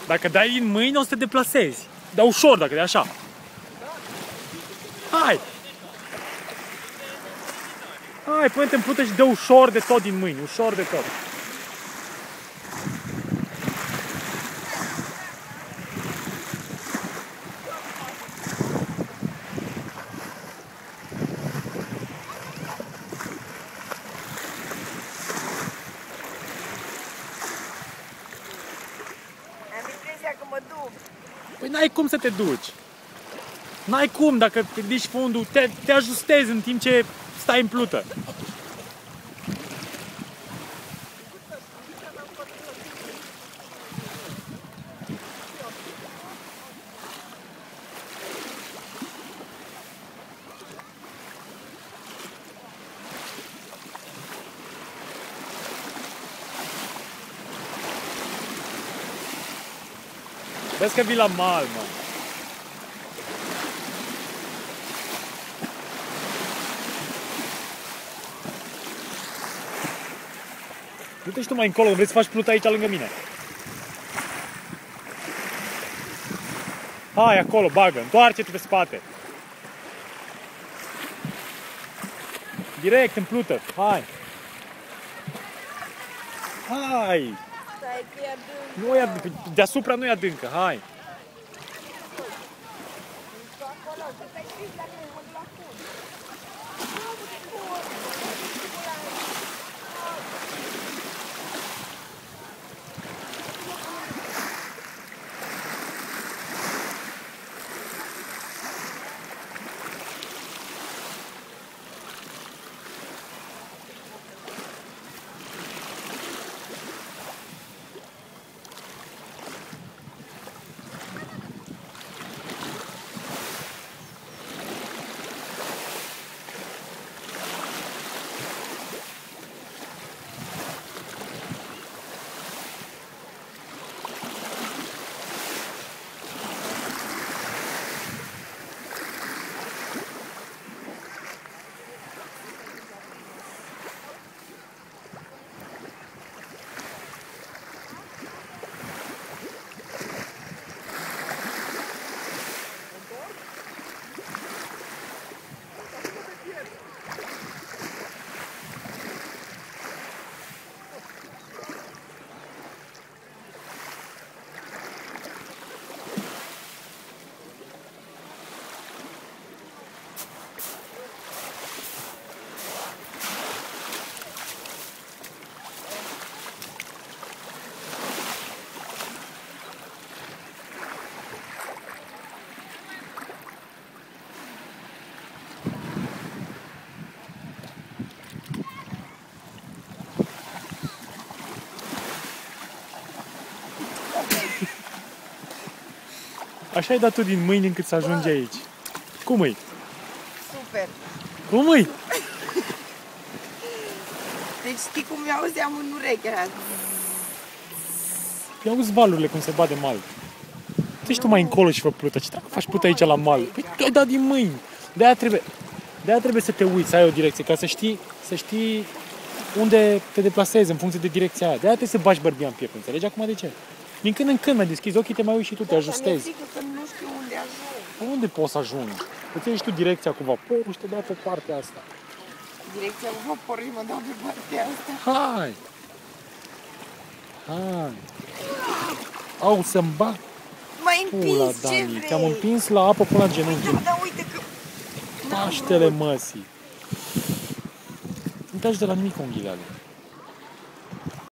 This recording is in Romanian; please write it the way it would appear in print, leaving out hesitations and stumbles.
Dacă dai în mâini, o să te deplasezi. Dar ușor, dacă de așa. Hai! Hai, pune-te în plută și dă ușor de tot din mâini, ușor de tot. Am impresia că mă duc. Păi n-ai cum să te duci. N-ai cum, dacă te ridici fundul, te ajustezi în timp ce stai în plută. Vezi că vii la mal, mă. Du-te și tu mai încolo, vrei să faci plută aici lângă mine. Hai acolo, bagă, întoarce-te pe spate. Direct în plută, hai. Hai. Stai că e adânc. Nu e adâncă, deasupra nu e adâncă, hai. Acolo, să stai strict dacă nu mă duc la fund. Așa ai dat tu din mâini încât să ajungi aici. Cum îi? Super. Cum îi? Deci știi cum mi-auzeam în ureche era. Păi auzi valurile cum se bat de mal. Deci tu mai încolo și fă plută. Ce dacă faci plută aici la mal? Păi tu ai dat din mâini. De-aia trebuie să te uiți, să ai o direcție, ca să știi unde te deplasezi în funcție de direcția aia. De-aia trebuie să bagi bărbia în piept, înțelegi acum de ce? Din când în când mai deschizi ochii, te mai uiți și tu, te ajustezi. Mi-e frică că nu știu unde ajung. Unde poți să ajungi? Îți iei și tu direcția cu vaporul și te dai pe partea asta. Direcția cu vaporul mă dau pe partea asta. Hai! Hai! Au, să-mi bag M-ai pula, împins, ce Dani. vrei? Te-am împins la apă până la genunchi. Da, dar uite că... Paștele măsii. Nu te ajută la nimic unghiile alea.